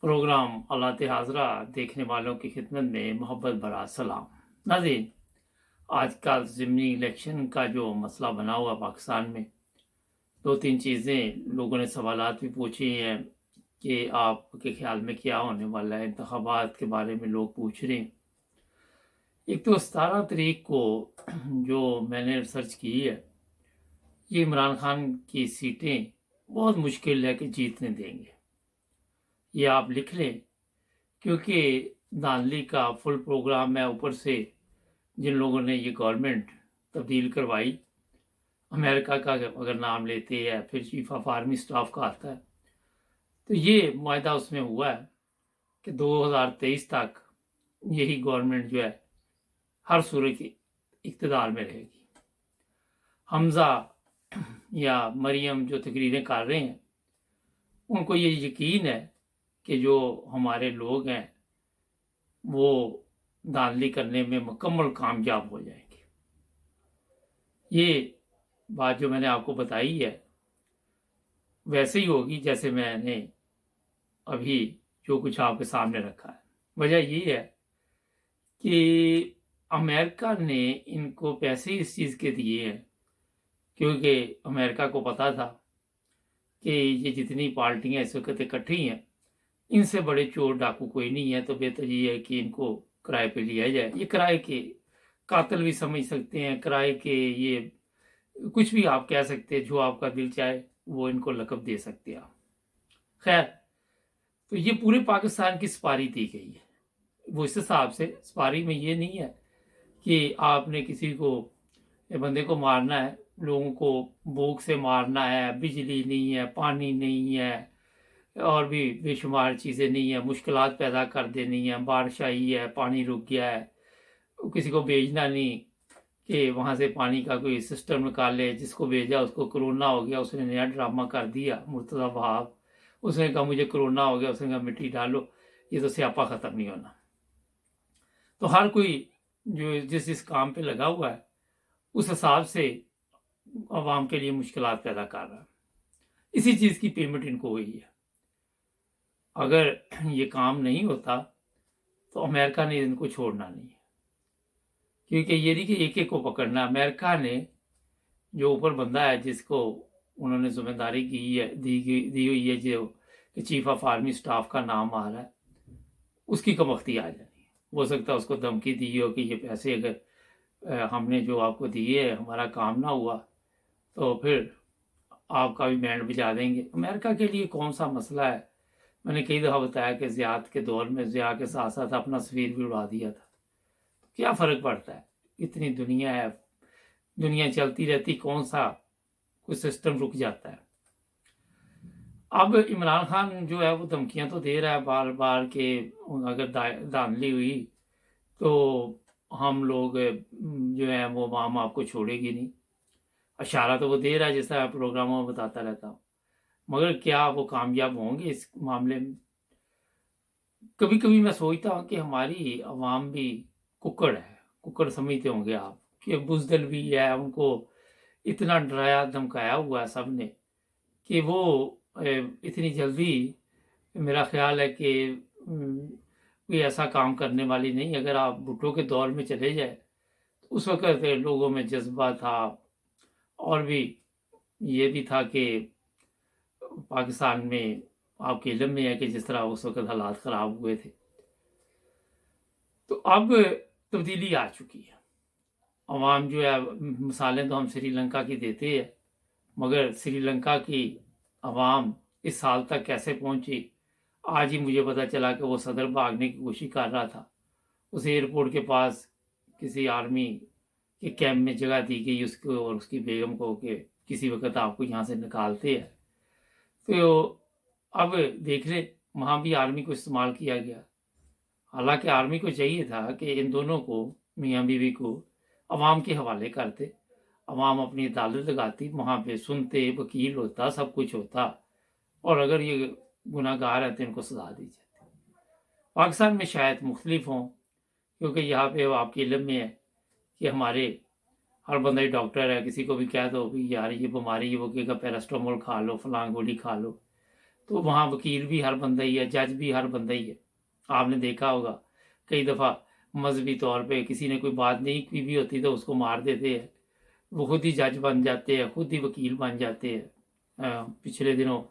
Programme औलाद हाज़रा देखने वालों की खिदमत में मोहब्बत भरा सलाम। नाज़रीन, आज का ज़िमनी इलेक्शन का जो मसला बना हुआ पाकिस्तान में, 2-3 चीज़ें लोगों ने सवालात भी पूछी हैं कि आपके ख़्याल में क्या होने वाला है? इंतख़ाबात के बारे में लोग पूछ रहे हैं। एक तो 17 तारीख को जो मैंने रिसर्च की है, ये इमरान खान की सीटें बहुत मुश्किल है कि जीतने देंगे। ये आप लिख लें, क्योंकि धांधली का फुल प्रोग्राम है। ऊपर से जिन लोगों ने ये गवर्नमेंट तब्दील करवाई, अमेरिका का अगर नाम लेते हैं, फिर चीफ ऑफ आर्मी स्टाफ का आता है, तो ये मुआहदा उसमें हुआ है कि 2023 तक यही गवर्नमेंट जो है हर सूरत की इक़्तिदार में रहेगी। हमज़ा या मरियम जो तकरीरें कर रहे हैं, उनको ये यकीन है कि जो हमारे लोग हैं वो धांधली करने में मुकम्मल कामयाब हो जाएंगे। ये बात जो मैंने आपको बताई है वैसे ही होगी जैसे मैंने अभी जो कुछ आपके सामने रखा है। वजह ये है कि अमेरिका ने इनको पैसे इस चीज़ के दिए हैं क्योंकि अमेरिका को पता था कि ये जितनी पार्टियां इस वक्त इकट्ठी हैं, इनसे बड़े चोर डाकू कोई नहीं है, तो बेहतर ये है कि इनको किराए पे लिया जाए। ये किराए के कातिल भी समझ सकते हैं, किराए के ये कुछ भी आप कह सकते हैं, जो आपका दिल चाहे वो इनको लक़ब दे सकते हैं आप। खैर, तो ये पूरे पाकिस्तान की सपारी दी गई है। वो इस हिसाब से सपारी में ये नहीं है कि आपने किसी को बंदे को मारना है, लोगों को भूख से मारना है, बिजली नहीं है, पानी नहीं है, और भी बेशुमार चीज़ें नहीं है, मुश्किलात पैदा कर देनी है, बारिश आई है, पानी रुक गया है, किसी को भेजना नहीं कि वहाँ से पानी का कोई सिस्टम निकाले। जिसको भेजा उसको कोरोना हो गया, उसने नया ड्रामा कर दिया, मुर्तज़ा वहाब। उसने कहा मुझे कोरोना हो गया, उसने कहा मिट्टी डालो, ये तो स्यापा ख़त्म नहीं होना। तो हर कोई जो जिस काम पे लगा हुआ है उस हिसाब से अवाम के लिए मुश्किलात पैदा कर रहा है। इसी चीज़ की पेमेंट इनको हुई है। अगर ये काम नहीं होता तो अमेरिका ने इनको छोड़ना नहीं है, क्योंकि ये नहीं कि एक एक को पकड़ना। अमेरिका ने जो ऊपर बंदा है जिसको उन्होंने जिम्मेदारी दी हुई है, जो कि चीफ ऑफ आर्मी स्टाफ का नाम आ रहा है, उसकी कमख्ती आ जानी है। हो सकता है उसको धमकी दी हो कि ये पैसे अगर हमने जो आपको दिए हमारा काम ना हुआ तो फिर आपका भी बैंड बजा देंगे। अमेरिका के लिए कौन सा मसला है। मैंने कई दफ़ा बताया कि ज़ियाद के दौर में ज़िया के साथ साथ अपना सफ़ीर भी उड़ा दिया था। तो क्या फ़र्क पड़ता है, इतनी दुनिया है, दुनिया चलती रहती, कौन सा कोई सिस्टम रुक जाता है। अब इमरान खान जो है वो धमकियां तो दे रहा है बार बार कि अगर धांधली हुई तो हम लोग जो है वो माम आपको छोड़ेगी नहीं। इशारा तो वो दे रहा है, जैसा प्रोग्रामों में बताता रहता हूँ, मगर क्या वो कामयाब होंगे इस मामले में। कभी कभी मैं सोचता हूँ कि हमारी आवाम भी कुकड़ है, कुकड़ समझते होंगे आप, कि बुजदिल भी है। उनको इतना डराया धमकाया हुआ है सब ने कि वो इतनी जल्दी मेरा ख्याल है कि कोई ऐसा काम करने वाली नहीं। अगर आप भुट्टो के दौर में चले जाए तो उस वक़्त लोगों में जज़्बा था, और भी ये भी था कि पाकिस्तान में आपके इल्म में है कि जिस तरह उस वक़्त हालात ख़राब हुए थे। तो अब तब्दीली आ चुकी है। अवाम जो है, मिसालें तो हम श्रीलंका की देते हैं, मगर श्रीलंका की अवाम इस साल तक कैसे पहुंची, आज ही मुझे पता चला कि वो सदर भागने की कोशिश कर रहा था। उस एयरपोर्ट के पास किसी आर्मी के कैंप में जगह दी गई उसको और उसकी बेगम को कि किसी वक्त आपको यहाँ से निकालते हैं। तो अब देख ले, वहाँ भी आर्मी को इस्तेमाल किया गया। हालांकि आर्मी को चाहिए था कि इन दोनों को, मियाँ बीवी को, अवाम के हवाले करते, अवाम अपनी अदालत लगाती, वहाँ पे सुनते, वकील होता, सब कुछ होता, और अगर ये गुनाहगार है तो इनको सजा दी जाती। पाकिस्तान में शायद मुख्तलिफ हों, क्योंकि यहाँ पे आपके इल्म में है कि हमारे हर बंदा ही डॉक्टर है। किसी को भी कह दो भी यार ये बीमारी है, वो कहेगा पैरास्टामोल खा लो, फलां गोली खा लो। تو वहाँ वकील भी हर बंदा ही है, जज भी हर बंदा ही है। आपने देखा होगा कई दफ़ा मजहबी तौर पे किसी ने कोई बात नहीं की भी होती तो उसको मार देते हैं, वो खुद ही जज बन जाते हैं, खुद ही वकील बन जाते हैं। पिछले दिनों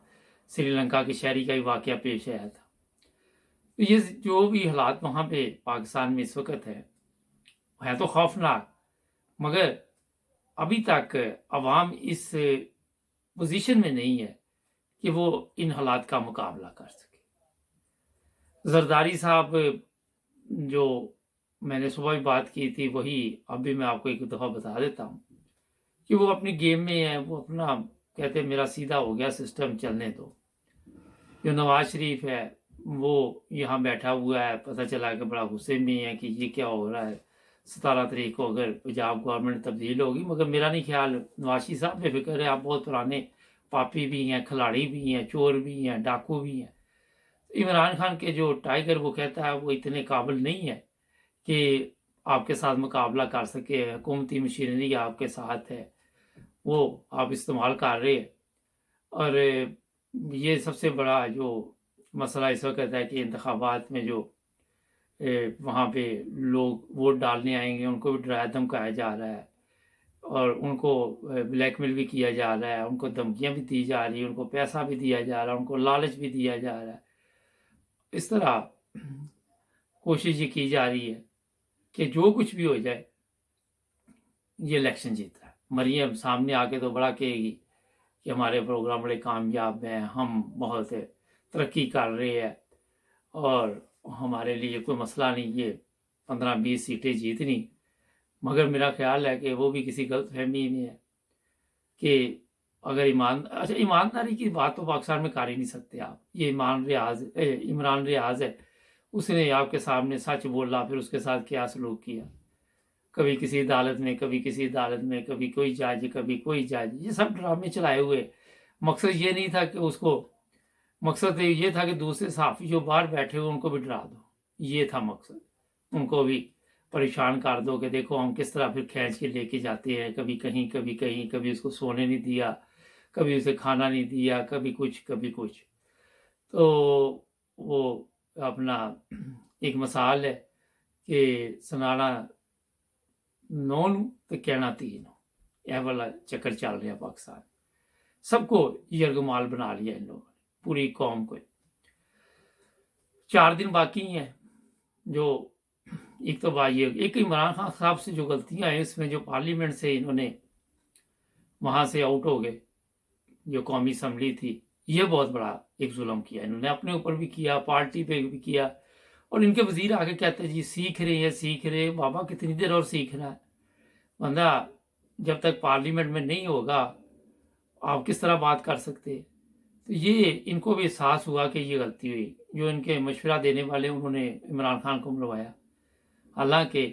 श्रीलंका के शहरी का ही वाक़या पेश आया था। तो ये जो भी हालात वहाँ पे पाकिस्तान में इस वक़्त है तो खौफनाक, मगर अभी तक अवाम इस पोजीशन में नहीं है कि वो इन हालात का मुकाबला कर सके। जरदारी साहब जो मैंने सुबह भी बात की थी, वही अब भी मैं आपको एक दफ़ा बता देता हूँ कि वो अपनी गेम में है, वो अपना कहते हैं मेरा सीधा हो गया सिस्टम, चलने दो। जो नवाज शरीफ है वो यहाँ बैठा हुआ है, पता चला कि बड़ा गुस्से में है कि ये क्या हो रहा है, 17 तारीख को अगर पंजाब गवर्नमेंट तब्दील होगी। मगर मेरा नहीं ख्याल, नवाज साहब बेफिक्र है, आप बहुत पुराने पापी भी हैं, खिलाड़ी भी हैं, चोर भी हैं, डाकू भी हैं। इमरान खान के जो टाइगर वो कहता है वो इतने काबिल नहीं है कि आपके साथ मुकाबला कर सके। हुकूमती मशीनरी आपके साथ है, वो आप इस्तेमाल कर रहे हैं। और ये सबसे बड़ा जो मसला इस वक्त है कि इंतखाबात में जो वहाँ पे लोग वोट डालने आएंगे उनको भी डराया धमकाया जा रहा है और उनको ब्लैकमेल भी किया जा रहा है, उनको धमकियाँ भी दी जा रही है, उनको पैसा भी दिया जा रहा है, उनको लालच भी दिया जा रहा है। इस तरह कोशिश ये की जा रही है कि जो कुछ भी हो जाए ये इलेक्शन जीता है। मरियम सामने आके तो बड़ा कहेगी कि हमारे प्रोग्राम बड़े कामयाब हैं, हम बहुत तरक्की कर रहे हैं और हमारे लिए कोई मसला नहीं, ये 15-20 सीटें जीतनी। मगर मेरा ख्याल है कि वो भी किसी गलत फहमी में है कि अगर ईमानदारी की बात तो पाकिस्तान में कर ही नहीं सकते आप। ये इमरान रियाज है, उसने आपके सामने सच बोला, फिर उसके साथ क्या सलूक किया, कभी किसी अदालत में, कभी किसी अदालत में, कभी कोई जज, कभी कोई जज, ये सब ड्रामे चलाए हुए। मकसद ये नहीं था कि उसको, मकसद ये था कि दूसरे सहाफ़ी जो बाहर बैठे हुए उनको भी डरा दो, ये था मकसद। उनको भी परेशान कर दो कि देखो हम किस तरह फिर खींच के लेके जाते हैं, कभी कहीं कभी कहीं, कभी उसको सोने नहीं दिया, कभी उसे खाना नहीं दिया, कभी कुछ कभी कुछ। तो वो अपना एक मिसाल है कि सनाना नौ तो कहना तीन, यह वाला चक्कर चल रहा पाकिस्तान। सबको यरगमाल बना लिया इन लोगों ने, पूरी कौम को। 4 दिन बाकी हैं। जो एक तो बात ये, एक इमरान खान साहब से जो गलतियां हैं इसमें, जो पार्लियामेंट से इन्होंने वहां से आउट हो गए, जो कौमी असम्बली थी, ये बहुत बड़ा एक जुल्म किया इन्होंने, अपने ऊपर भी किया, पार्टी पे भी किया। और इनके वजीर आगे कहते हैं जी सीख रहे हैं, सीख रहे हैं। बाबा कितनी देर और सीखना है? बंदा जब तक पार्लियामेंट में नहीं होगा आप किस तरह बात कर सकते? तो ये इनको भी एहसास हुआ कि ये गलती हुई। जो इनके मशवरा देने वाले उन्होंने इमरान खान को बुलवाया, हालांकि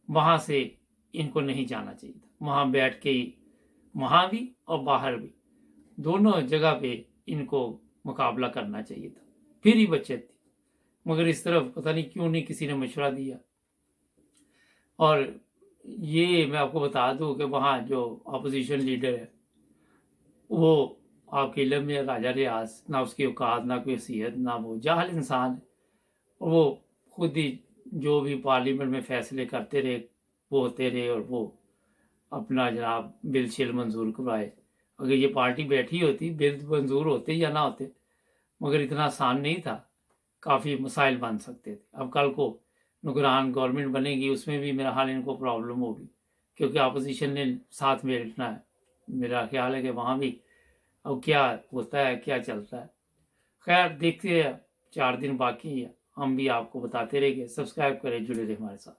वहाँ से इनको नहीं जाना चाहिए था। वहाँ बैठ के ही, वहाँ भी और बाहर भी, दोनों जगह पे इनको मुकाबला करना चाहिए था, फिर ही बचत थी। मगर इस तरफ पता नहीं क्यों नहीं किसी ने मशवरा दिया। और ये मैं आपको बता दूं कि वहाँ जो अपोजिशन लीडर है वो आपके इलम में राजा रियाज, ना उसकी औकात, ना कोई हैसियत, ना वो जाहिल इंसान है। और वो खुद ही जो भी पार्लियामेंट में फैसले करते रहे, वो होते रहे, और वो अपना जनाब बिल शिल मंजूर करवाए। अगर ये पार्टी बैठी होती, बिल मंजूर होते या ना होते, मगर इतना आसान नहीं था, काफ़ी मसाइल बन सकते थे। अब कल को निगरान गवर्नमेंट बनेगी, उसमें भी मेरा हाल इनको प्रॉब्लम होगी, क्योंकि अपोजिशन ने साथ में बैठना है। मेरा ख्याल है कि वहाँ भी अब क्या होता है, क्या चलता है। खैर देखते हैं, 4 दिन बाकी है, हम भी आपको बताते रहेंगे। सब्सक्राइब करें, जुड़े रहे हमारे साथ।